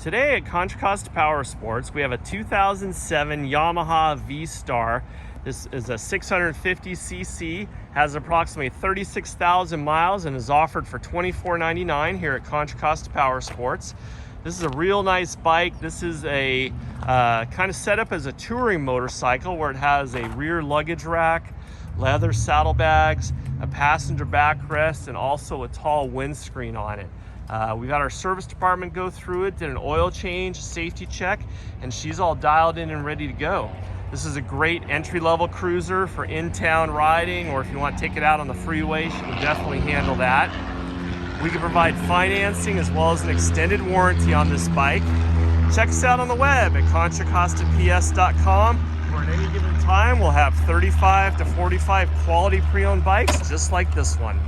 Today at Contra Costa Powersports, we have a 2007 Yamaha V-Star. This is a 650cc, has approximately 36,000 miles, and is offered for $24.99 here at Contra Costa Powersports. This is a real nice bike. This is a kind of set up as a touring motorcycle where it has a rear luggage rack, leather saddlebags, a passenger backrest, and also a tall windscreen on it. We've had our service department go through it, did an oil change, safety check, and she's all dialed in and ready to go. This is a great entry-level cruiser for in-town riding, or if you want to take it out on the freeway, she can definitely handle that. We can provide financing as well as an extended warranty on this bike. Check us out on the web at contracostaps.com, where at any given time we'll have 35 to 45 quality pre-owned bikes just like this one.